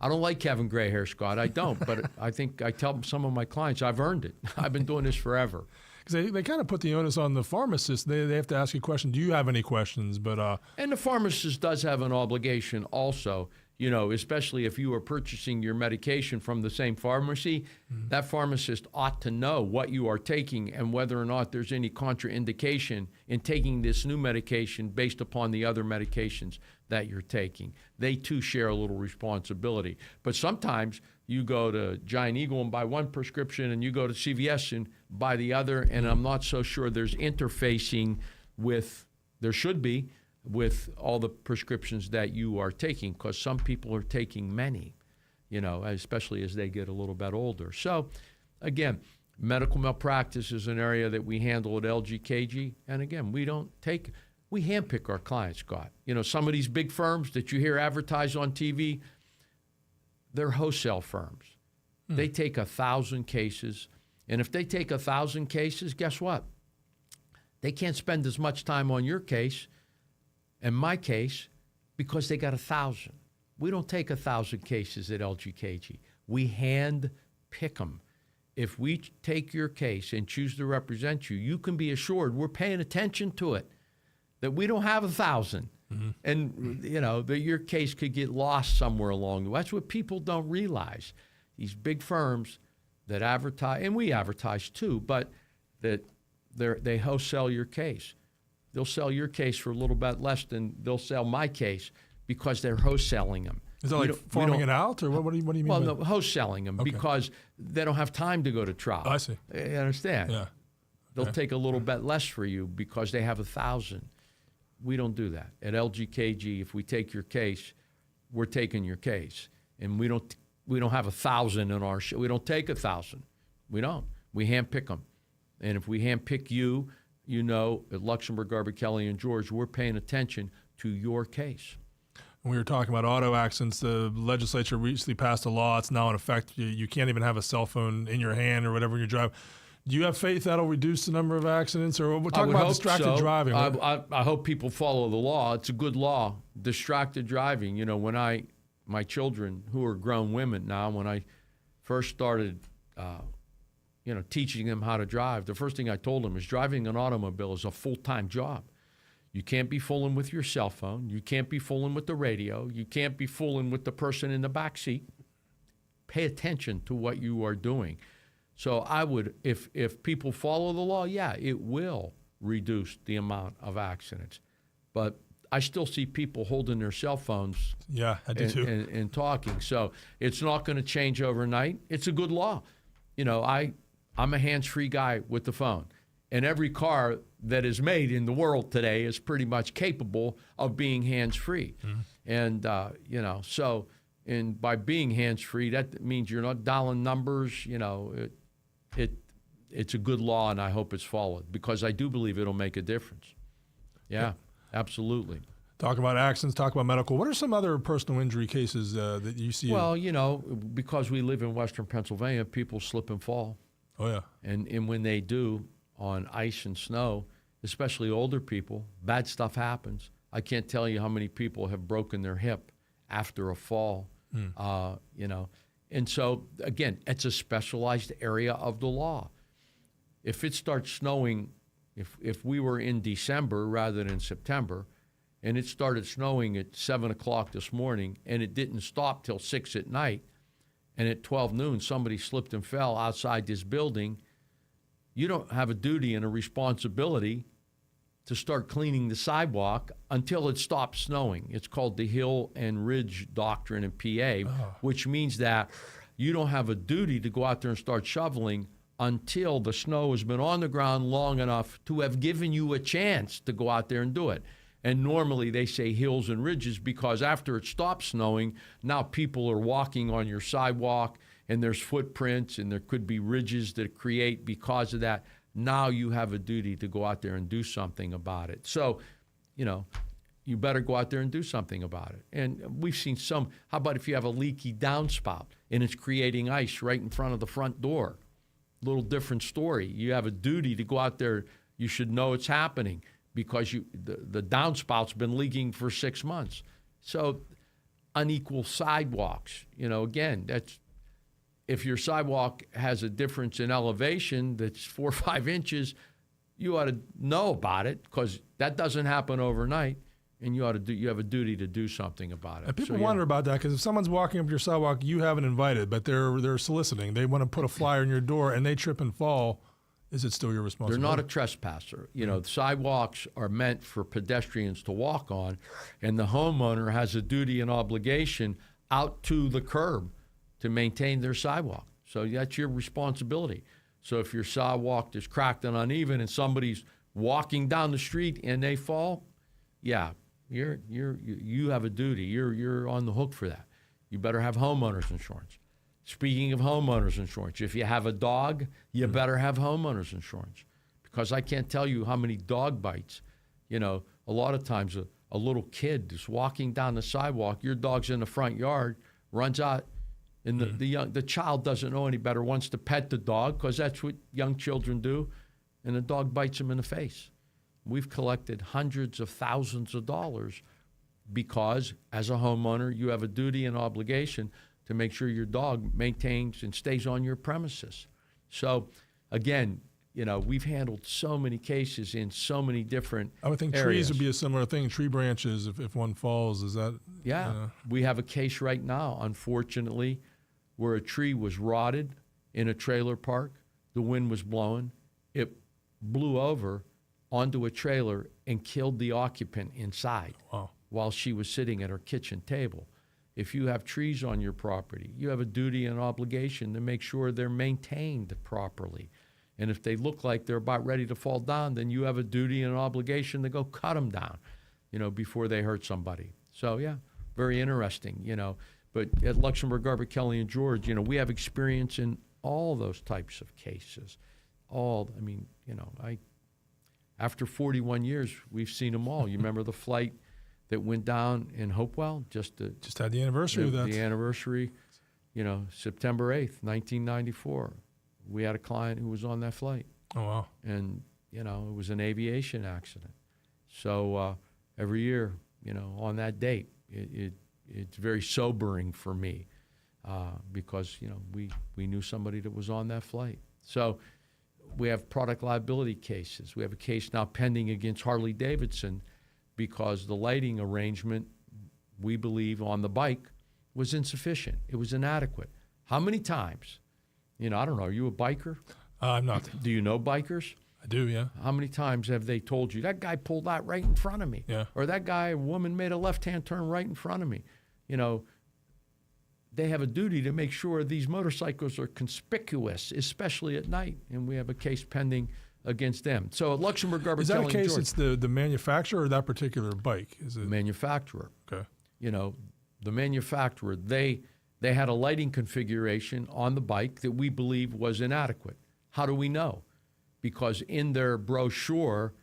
I don't like having gray hair, Scott. I don't, but I think I tell some of my clients I've earned it. I've been doing this forever. Because they kind of put the onus on the pharmacist. They have to ask you a question. Do you have any questions? But and the pharmacist does have an obligation also, you know, especially if you are purchasing your medication from the same pharmacy, that pharmacist ought to know what you are taking and whether or not there's any contraindication in taking this new medication based upon the other medications that you're taking. They too share a little responsibility. But sometimes you go to Giant Eagle and buy one prescription and you go to CVS and buy the other, and I'm not so sure there's interfacing with, there should be, with all the prescriptions that you are taking, because some people are taking many, you know, especially as they get a little bit older. So, again, medical malpractice is an area that we handle at LGKG, and again, we handpick our clients, Scott. You know, some of these big firms that you hear advertised on TV, they're wholesale firms. They take 1,000 cases, and if they take 1,000 cases, guess what? They can't spend as much time on your case and my case because they got 1,000. We don't take 1,000 cases at LGKG. We hand pick them. If we take your case and choose to represent you, you can be assured we're paying attention to it, that we don't have 1,000. And, you know, that your case could get lost somewhere along the way. That's what people don't realize. These big firms that advertise, and we advertise too, but that they wholesale your case. They'll sell your case for a little bit less than they'll sell my case because they're wholesaling them. Is that like farming it out, or what do you mean? Well, no, wholesaling them because they don't have time to go to trial. I see. You understand? Yeah. They'll take a little bit less for you because they have 1,000. We don't do that. At LGKG, if we take your case, we're taking your case. And we don't have 1,000 in our show. We don't take 1,000. We don't. We handpick them. And if we handpick you, you know, at Luxembourg, Garber, Kelly, and George, we're paying attention to your case. When we were talking about auto accidents, the legislature recently passed a law. It's now in effect. You can't even have a cell phone in your hand or whatever you drive. Do you have faith that'll reduce the number of accidents? Or we're talking about distracted driving. I hope people follow the law. It's a good law. Distracted driving. You know, when my children, who are grown women now, when I first started, teaching them how to drive, the first thing I told them is driving an automobile is a full-time job. You can't be fooling with your cell phone. You can't be fooling with the radio. You can't be fooling with the person in the back seat. Pay attention to what you are doing. So I would, if people follow the law, yeah, it will reduce the amount of accidents. But I still see people holding their cell phones. Yeah, I do too. And talking. So it's not going to change overnight. It's a good law. You know, I'm a hands-free guy with the phone. And every car that is made in the world today is pretty much capable of being hands-free. And, so by being hands-free, that means you're not dialing numbers. You know, it's a good law, and I hope it's followed because I do believe it'll make a difference. Yeah, absolutely. Talk about accidents, talk about medical. What are some other personal injury cases that you see? Well, you know, because we live in Western Pennsylvania, people slip and fall. Oh, yeah. And when they do on ice and snow, especially older people, bad stuff happens. I can't tell you how many people have broken their hip after a fall, And so, again, it's a specialized area of the law. If it starts snowing, if we were in December rather than September, and it started snowing at 7 o'clock this morning, and it didn't stop till 6 at night, and at 12 noon somebody slipped and fell outside this building, you don't have a duty and a responsibility to start cleaning the sidewalk until it stops snowing. It's called the Hill and Ridge Doctrine in PA, which means that you don't have a duty to go out there and start shoveling until the snow has been on the ground long enough to have given you a chance to go out there and do it. And normally they say hills and ridges because after it stops snowing, now people are walking on your sidewalk and there's footprints and there could be ridges that create because of that. Now you have a duty to go out there and do something about it. So, you better go out there and do something about it. And we've seen some. How about if you have a leaky downspout and it's creating ice right in front of the front door? Little different story. You have a duty to go out there. You should know it's happening because the downspout's been leaking for 6 months. So unequal sidewalks, again, that's if your sidewalk has a difference in elevation that's 4 or 5 inches, you ought to know about it because that doesn't happen overnight, and you have a duty to do something about it. And people wonder about that because if someone's walking up your sidewalk you haven't invited, but they're soliciting, they want to put a flyer in your door, and they trip and fall, is it still your responsibility? They're not a trespasser. Sidewalks are meant for pedestrians to walk on, and the homeowner has a duty and obligation out to the curb to maintain their sidewalk. So that's your responsibility. So if your sidewalk is cracked and uneven and somebody's walking down the street and they fall, you have a duty. You're on the hook for that. You better have homeowners insurance. Speaking of homeowners insurance, if you have a dog, you better have homeowners insurance because I can't tell you how many dog bites. A lot of times a little kid is walking down the sidewalk, your dog's in the front yard, runs out, and the child doesn't know any better, wants to pet the dog because that's what young children do, and the dog bites him in the face. We've collected hundreds of thousands of dollars because, as a homeowner, you have a duty and obligation to make sure your dog maintains and stays on your premises. So, again, we've handled so many cases in so many different I would think areas. Trees would be a similar thing. Tree branches, if one falls, is that? Yeah. We have a case right now, unfortunately, where a tree was rotted in a trailer park. The wind was blowing. It blew over onto a trailer and killed the occupant inside while she was sitting at her kitchen table. If you have trees on your property, you have a duty and obligation to make sure they're maintained properly. And if they look like they're about ready to fall down, then you have a duty and obligation to go cut them down, before they hurt somebody. So, yeah, very interesting, But at Luxembourg, Garber, Kelly, and George, we have experience in all those types of cases. After 41 years, we've seen them all. You remember the flight that went down in Hopewell? Just had the anniversary of that. The anniversary, September 8th, 1994. We had a client who was on that flight. Oh, wow. And, it was an aviation accident. So every year, on that date, it's very sobering for me because, we knew somebody that was on that flight. So we have product liability cases. We have a case now pending against Harley-Davidson because the lighting arrangement, we believe, on the bike was insufficient. It was inadequate. How many times? I don't know. Are you a biker? I'm not. Do you know bikers? I do, yeah. How many times have they told you, that guy pulled out right in front of me? Yeah. Or that woman made a left-hand turn right in front of me? They have a duty to make sure these motorcycles are conspicuous, especially at night. And we have a case pending against them. So at Luxembourg, Garber, Is that Kelly, a case, George, it's the manufacturer or that particular bike? Is it manufacturer. Okay. The manufacturer, they had a lighting configuration on the bike that we believe was inadequate. How do we know? Because in their brochure,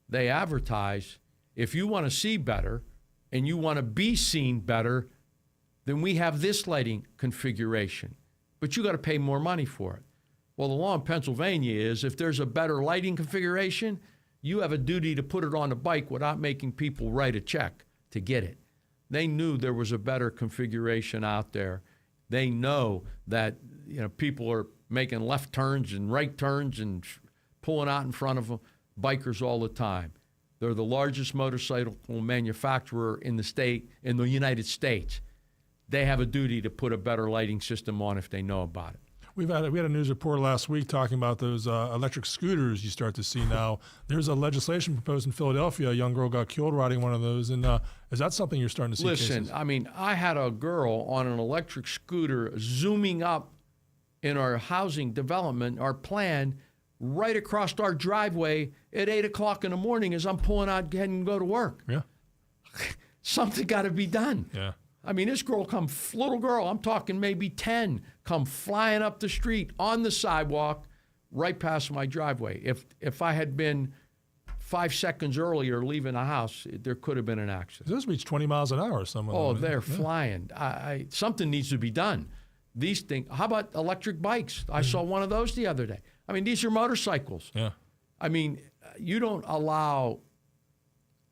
they advertise, if you want to see better and you want to be seen better, then we have this lighting configuration. But you got to pay more money for it. Well, the law in Pennsylvania is if there's a better lighting configuration, you have a duty to put it on the bike without making people write a check to get it. They knew there was a better configuration out there. They know that people are making left turns and right turns and pulling out in front of them, bikers all the time. They're the largest motorcycle manufacturer in the United States. They have a duty to put a better lighting system on if they know about it. We had a news report last week talking about those electric scooters you start to see now. There's a legislation proposed in Philadelphia. A young girl got killed riding one of those. And is that something you're starting to see? Listen, cases? I mean, I had a girl on an electric scooter zooming up in our housing development, our plan, right across our driveway at 8 o'clock in the morning as I'm pulling out heading to go to work. Yeah. Something got to be done. Yeah. I mean, this little girl, I'm talking maybe 10, come flying up the street on the sidewalk right past my driveway. If I had been 5 seconds earlier leaving the house, there could have been an accident. Those reach 20 miles an hour. Some of them. Oh, they're flying. Something needs to be done. These things. How about electric bikes? I saw one of those the other day. I mean, these are motorcycles. Yeah. I mean, you don't allow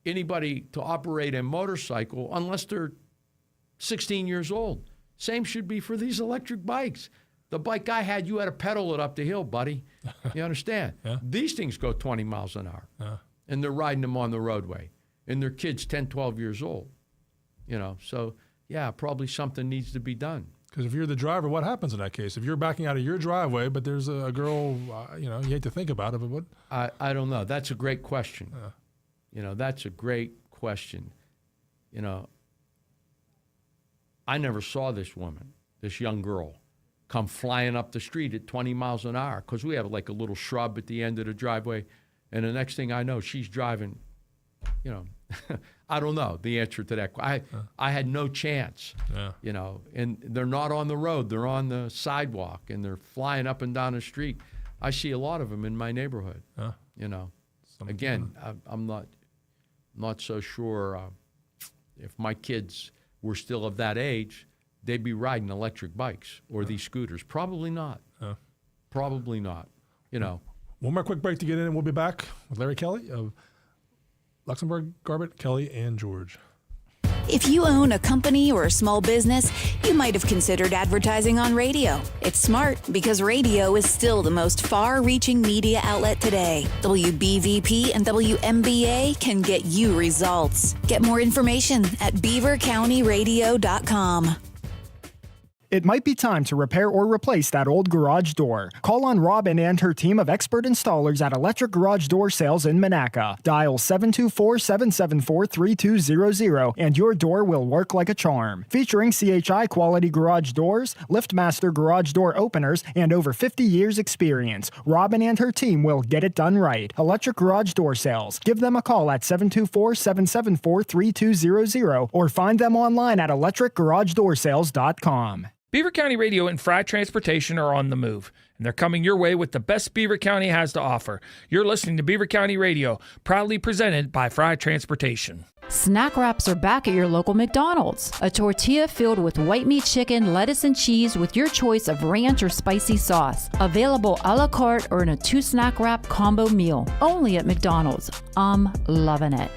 anybody to operate a motorcycle unless they're 16 years old. Same should be for these electric bikes. The bike I had, you had to pedal it up the hill, buddy. You understand? Yeah. These things go 20 miles an hour. And they're riding them on the roadway. And their kids 10, 12 years old. So, yeah, probably something needs to be done. Because if you're the driver, what happens in that case? If you're backing out of your driveway, but there's a girl, you hate to think about it, but what? I don't know. That's a great question. That's a great question. I never saw this woman, this young girl, come flying up the street at 20 miles an hour because we have like a little shrub at the end of the driveway. And the next thing I know, she's driving, I don't know the answer to that. I had no chance, and they're not on the road. They're on the sidewalk, and they're flying up and down the street. I see a lot of them in my neighborhood, Again, I'm not so sure if my kids were still of that age, they'd be riding electric bikes or these scooters. Probably not. Probably not. One more quick break to get in, and we'll be back with Larry Kelly of Luxembourg, Garbett, Kelly, and George. If you own a company or a small business, you might have considered advertising on radio. It's smart because radio is still the most far-reaching media outlet today. WBVP and WMBA can get you results. Get more information at beavercountyradio.com. It might be time to repair or replace that old garage door. Call on Robin and her team of expert installers at Electric Garage Door Sales in Monaca. Dial 724-774-3200 and your door will work like a charm. Featuring CHI quality garage doors, LiftMaster garage door openers, and over 50 years experience, Robin and her team will get it done right. Electric Garage Door Sales. Give them a call at 724-774-3200 or find them online at electricgaragedoorsales.com. Beaver County Radio and Fry Transportation are on the move, and they're coming your way with the best Beaver County has to offer. You're listening to Beaver County Radio, proudly presented by Fry Transportation. Snack wraps are back at your local McDonald's. A tortilla filled with white meat chicken, lettuce, and cheese with your choice of ranch or spicy sauce. Available a la carte or in a 2-snack wrap combo meal. Only at McDonald's. I'm loving it.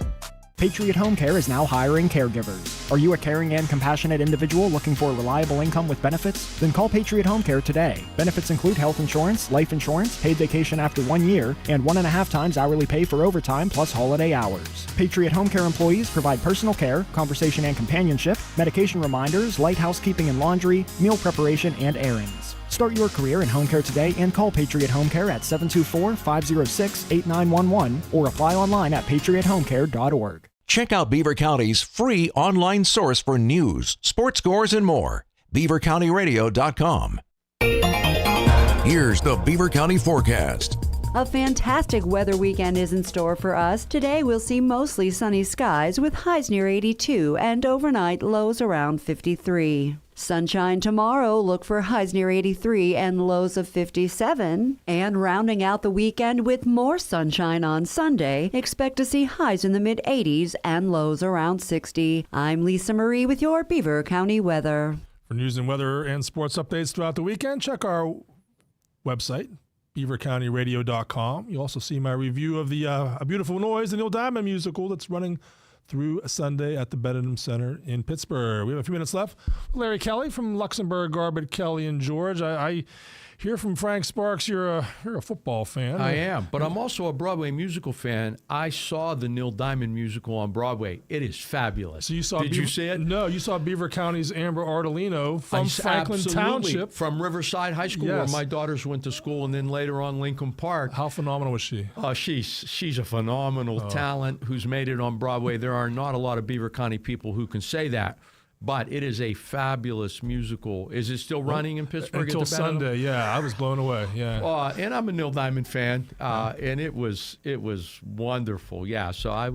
Patriot Home Care is now hiring caregivers. Are you a caring and compassionate individual looking for a reliable income with benefits? Then call Patriot Home Care today. Benefits include health insurance, life insurance, paid vacation after 1 year, and 1.5 times hourly pay for overtime plus holiday hours. Patriot Home Care employees provide personal care, conversation and companionship, medication reminders, light housekeeping and laundry, meal preparation, and errands. Start your career in home care today and call Patriot Home Care at 724-506-8911 or apply online at patriothomecare.org. Check out Beaver County's free online source for news, sports scores, and more. BeaverCountyRadio.com. Here's the Beaver County forecast. A fantastic weather weekend is in store for us. Today we'll see mostly sunny skies with highs near 82 and overnight lows around 53. Sunshine tomorrow, look for highs near 83 and lows of 57. And rounding out the weekend with more sunshine on Sunday, expect to see highs in the mid-80s and lows around 60. I'm Lisa Marie with your Beaver County weather. For news and weather and sports updates throughout the weekend, check our website, beavercountyradio.com. You'll also see my review of the A Beautiful Noise, the Neil Diamond musical that's running through Sunday at the Benham Center in Pittsburgh. We have a few minutes left. Larry Kelly from Luxembourg, Garbett, Kelly, and George. I hear from Frank Sparks you're a football fan. I am, but I'm also a Broadway musical fan. I saw the Neil Diamond musical on Broadway. It is fabulous. So you saw Did you see it? No, you saw Beaver County's Amber Ardolino from Franklin Absolutely. Township. From Riverside High School, Yes. where my daughters went to school, and then later on Lincoln Park. How phenomenal was she? She's a phenomenal talent who's made it on Broadway. There are not a lot of Beaver County people who can say that. But it is a fabulous musical. Is it still running in Pittsburgh? Until at the Benham? Sunday, yeah. I was blown away, yeah. And I'm a Neil Diamond fan, and it was wonderful. Yeah, so I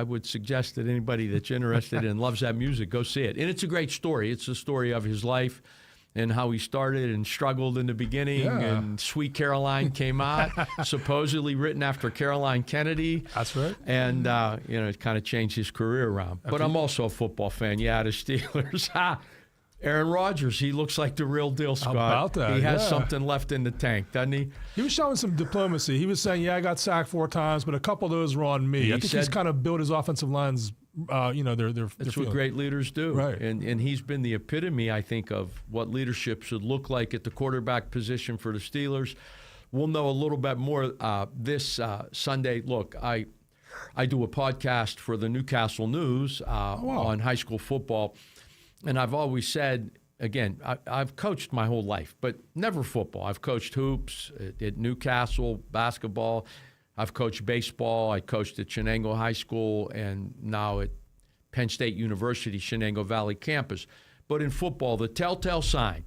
would suggest that anybody that's interested and loves that music, go see it. And it's a great story. It's the story of his life and how he started and struggled in the beginning. Yeah. And Sweet Caroline came out, supposedly written after Caroline Kennedy. That's right. And, it kind of changed his career around. But I'm also a football fan. Yeah, the Steelers. Aaron Rodgers, he looks like the real deal, Scott. How about that? He has Yeah. something left in the tank, doesn't he? He was showing some diplomacy. He was saying, yeah, I got sacked 4 times, but a couple of those were on me. I think he's kind of built his offensive lines, they're That's what great leaders do. Right. And he's been the epitome, I think, of what leadership should look like at the quarterback position for the Steelers. We'll know a little bit more this Sunday. Look, I do a podcast for the Newcastle News on high school football. And I've always said, again, I've coached my whole life, but never football. I've coached hoops at Newcastle, basketball. I've coached baseball. I coached at Shenango High School and now at Penn State University, Shenango Valley campus. But in football, the telltale sign,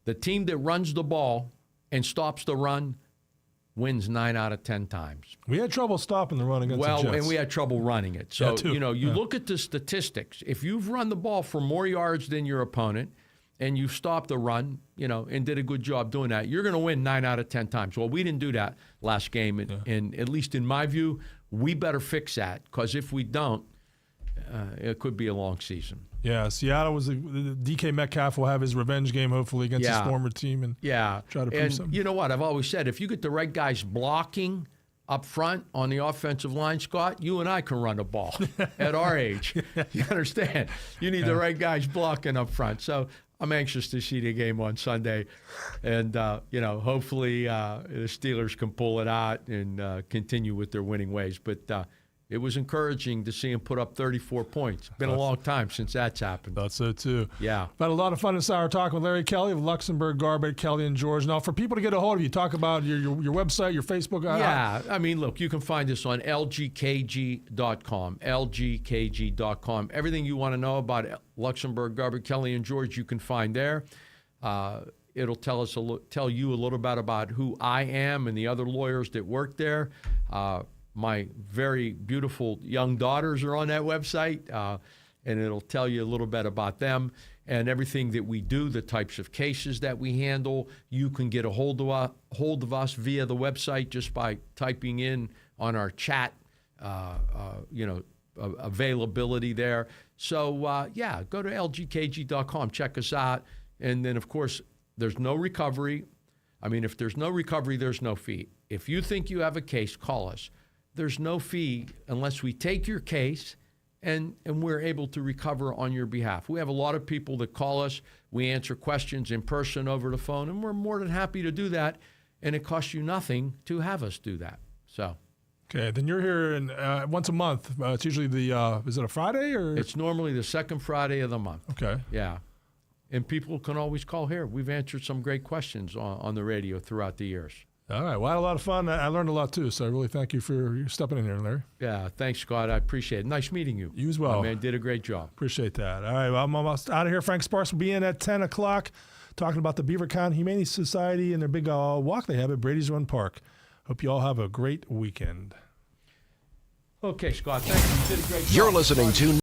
the team that runs the ball and stops the run wins 9 out of 10 times. We had trouble stopping the run against the Jets. And we had trouble running it. So, Yeah, too. Look at the statistics. If you've run the ball for more yards than your opponent and you stopped the run, and did a good job doing that, you're going to win 9 out of 10 times. Well, we didn't do that last game. And at least in my view, we better fix that because if we don't, it could be a long season. Yeah, Seattle was DK Metcalf will have his revenge game hopefully against his former team and try to prove something. You know what? I've always said if you get the right guys blocking up front on the offensive line, Scott, you and I can run the ball at our age. You understand? You need the right guys blocking up front. So I'm anxious to see the game on Sunday, and hopefully the Steelers can pull it out and continue with their winning ways. But it was encouraging to see him put up 34 points. It's been a long time since that's happened. Thought so, too. Yeah. I've had a lot of fun this hour talking with Larry Kelly of Luxembourg, Garbett, Kelly, and George. Now, for people to get a hold of you, talk about your website, your Facebook. Yeah. I mean, look, you can find us on lgkg.com, lgkg.com. Everything you want to know about Luxembourg, Garbett, Kelly, and George, you can find there. It'll tell you a little bit about who I am and the other lawyers that work there. My very beautiful young daughters are on that website, and it'll tell you a little bit about them and everything that we do, the types of cases that we handle. You can get a hold of us via the website just by typing in on our chat, availability there. So, go to lgkg.com, check us out. And then, of course, there's no recovery. I mean, if there's no recovery, there's no fee. If you think you have a case, call us. There's no fee unless we take your case and we're able to recover on your behalf. We have a lot of people that call us. We answer questions in person over the phone, and we're more than happy to do that, and it costs you nothing to have us do that. So. Okay, then you're here once a month. It's usually is it a Friday? Or It's normally the second Friday of the month. Okay. Yeah. And people can always call here. We've answered some great questions on the radio throughout the years. All right. Well, I had a lot of fun. I learned a lot, too, so I really thank you for stepping in here, Larry. Yeah, thanks, Scott. I appreciate it. Nice meeting you. You as well. My man did a great job. Appreciate that. All right, well, I'm almost out of here. Frank Sparks will be in at 10 o'clock talking about the Beaver County Humane Society and their big walk they have at Brady's Run Park. Hope you all have a great weekend. Okay, Scott, thank you. You did a great job. You're listening to